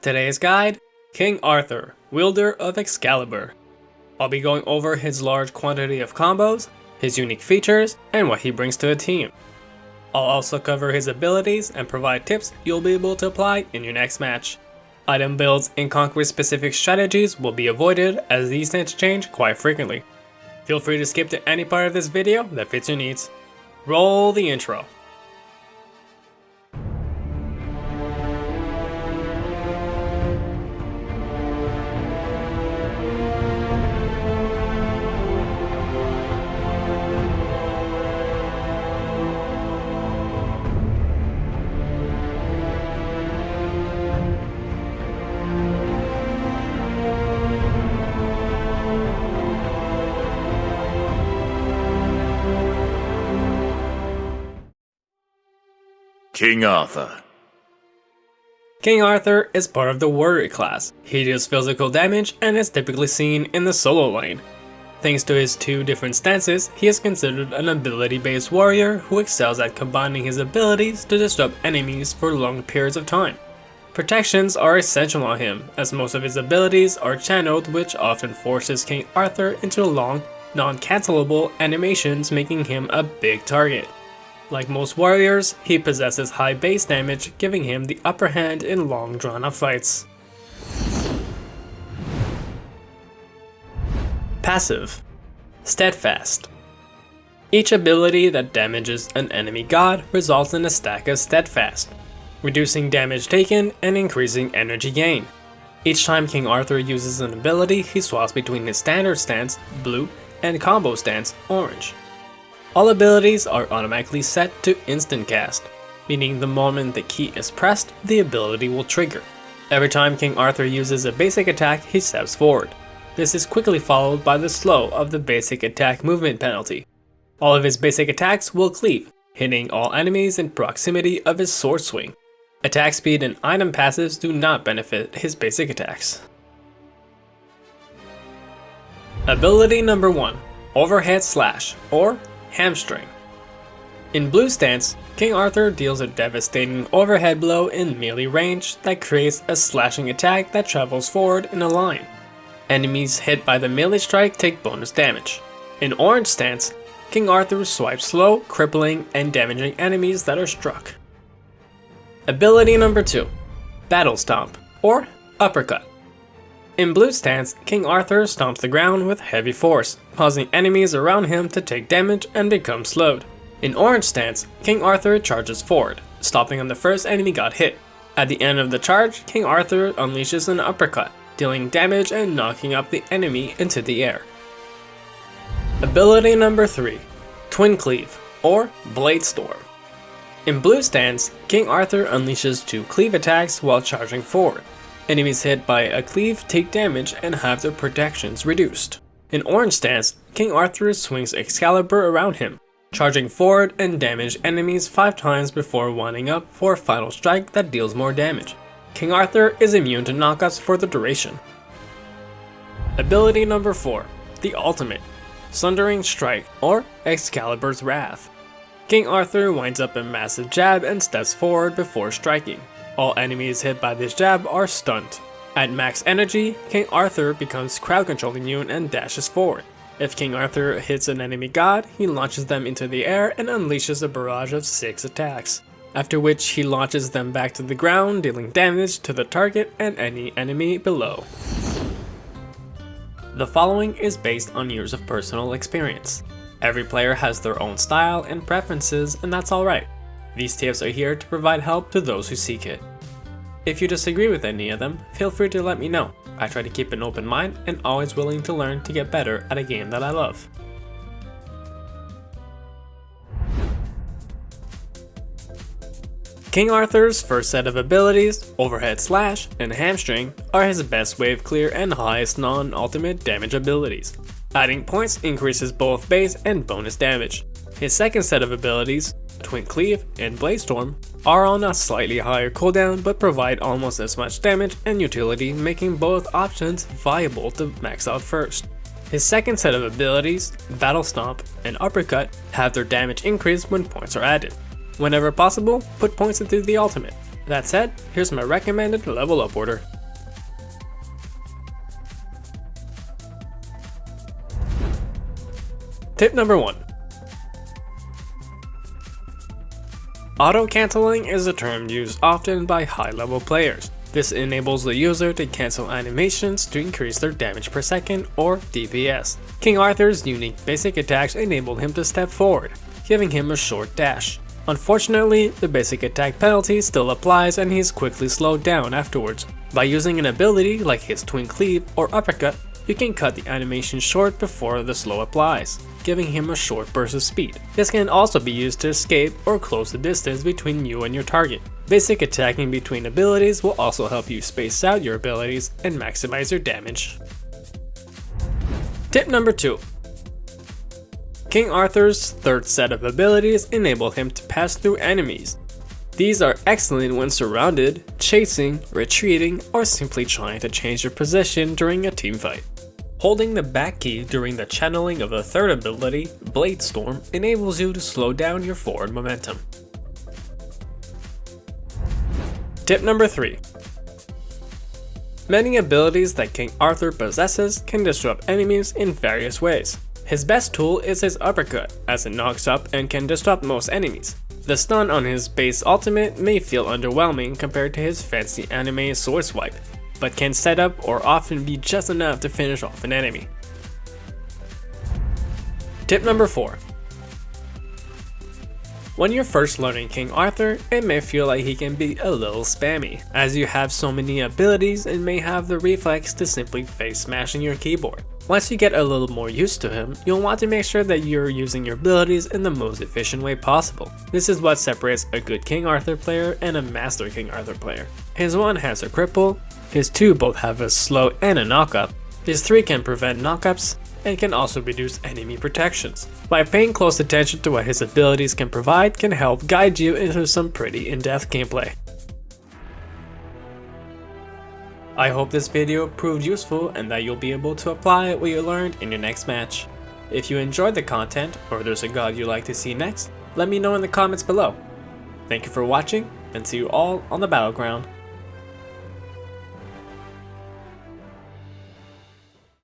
Today's guide, King Arthur, wielder of Excalibur. I'll be going over his large quantity of combos, his unique features, and what he brings to a team. I'll also cover his abilities and provide tips you'll be able to apply in your next match. Item builds and conquest specific strategies will be avoided as these tend to change quite frequently. Feel free to skip to any part of this video that fits your needs. Roll the intro. King Arthur. King Arthur is part of the warrior class. He deals physical damage and is typically seen in the solo lane. Thanks to his two different stances, he is considered an ability-based warrior who excels at combining his abilities to disrupt enemies for long periods of time. Protections are essential on him, as most of his abilities are channeled, which often forces King Arthur into long, non-cancelable animations, making him a big target. Like most warriors, he possesses high base damage, giving him the upper hand in long drawn-out fights. Passive. Steadfast. Each ability that damages an enemy god results in a stack of Steadfast, reducing damage taken and increasing energy gain. Each time King Arthur uses an ability, he swaps between his standard stance, blue, and combo stance, orange. All abilities are automatically set to instant cast, meaning the moment the key is pressed, the ability will trigger. Every time King Arthur uses a basic attack, he steps forward. This is quickly followed by the slow of the basic attack movement penalty. All of his basic attacks will cleave, hitting all enemies in proximity of his sword swing. Attack speed and item passives do not benefit his basic attacks. Ability number 1, Overhead Slash, or Hamstring. In blue stance, King Arthur deals a devastating overhead blow in melee range that creates a slashing attack that travels forward in a line. Enemies hit by the melee strike take bonus damage. In orange stance, King Arthur swipes slow, crippling, and damaging enemies that are struck. Ability number 2, Battle Stomp, or Uppercut. In blue stance, King Arthur stomps the ground with heavy force, causing enemies around him to take damage and become slowed. In orange stance, King Arthur charges forward, stopping on the first enemy god hit. At the end of the charge, King Arthur unleashes an uppercut, dealing damage and knocking up the enemy into the air. Ability number 3, Twin Cleave, or Blade Storm. In blue stance, King Arthur unleashes 2 cleave attacks while charging forward. Enemies hit by a cleave take damage and have their protections reduced. In orange stance, King Arthur swings Excalibur around him, charging forward and damage enemies 5 times before winding up for a final strike that deals more damage. King Arthur is immune to knockouts for the duration. Ability number 4, the Ultimate, Sundering Strike, or Excalibur's Wrath. King Arthur winds up a massive jab and steps forward before striking. All enemies hit by this jab are stunned. At max energy, King Arthur becomes crowd control immune and dashes forward. If King Arthur hits an enemy god, he launches them into the air and unleashes a barrage of 6 attacks, after which he launches them back to the ground, dealing damage to the target and any enemy below. The following is based on years of personal experience. Every player has their own style and preferences, and that's alright. These tips are here to provide help to those who seek it. If you disagree with any of them, feel free to let me know. I try to keep an open mind and always willing to learn to get better at a game that I love. King Arthur's first set of abilities, Overhead Slash and Hamstring, are his best wave clear and highest non-ultimate damage abilities. Adding points increases both base and bonus damage. His second set of abilities, Twin Cleave and Blade Storm, are on a slightly higher cooldown but provide almost as much damage and utility, making both options viable to max out first. His second set of abilities, Battle Stomp and Uppercut, have their damage increased when points are added. Whenever possible, put points into the ultimate. That said, here's my recommended level up order. Tip number 1. Auto-canceling is a term used often by high-level players. This enables the user to cancel animations to increase their damage per second, or DPS. King Arthur's unique basic attacks enable him to step forward, giving him a short dash. Unfortunately, the basic attack penalty still applies and he is quickly slowed down afterwards. By using an ability like his twin cleave or uppercut, you can cut the animation short before the slow applies, giving him a short burst of speed. This can also be used to escape or close the distance between you and your target. Basic attacking between abilities will also help you space out your abilities and maximize your damage. Tip number 2. King Arthur's third set of abilities enable him to pass through enemies. These are excellent when surrounded, chasing, retreating, or simply trying to change your position during a team fight. Holding the back key during the channeling of the third ability, Blade Storm, enables you to slow down your forward momentum. Tip number 3. Many abilities that King Arthur possesses can disrupt enemies in various ways. His best tool is his uppercut, as it knocks up and can disrupt most enemies. The stun on his base ultimate may feel underwhelming compared to his fancy anime sword swipe, but can set up or often be just enough to finish off an enemy. Tip number 4. When you're first learning King Arthur, it may feel like he can be a little spammy, as you have so many abilities and may have the reflex to simply face smashing your keyboard. Once you get a little more used to him, you'll want to make sure that you're using your abilities in the most efficient way possible. This is what separates a good King Arthur player and a master King Arthur player. His 1 has a cripple, his 2 both have a slow and a knockup, his 3 can prevent knockups, and can also reduce enemy protections. By paying close attention to what his abilities can provide can help guide you into some pretty in-depth gameplay. I hope this video proved useful and that you'll be able to apply what you learned in your next match. If you enjoyed the content or there's a god you'd like to see next, let me know in the comments below. Thank you for watching and see you all on the battleground.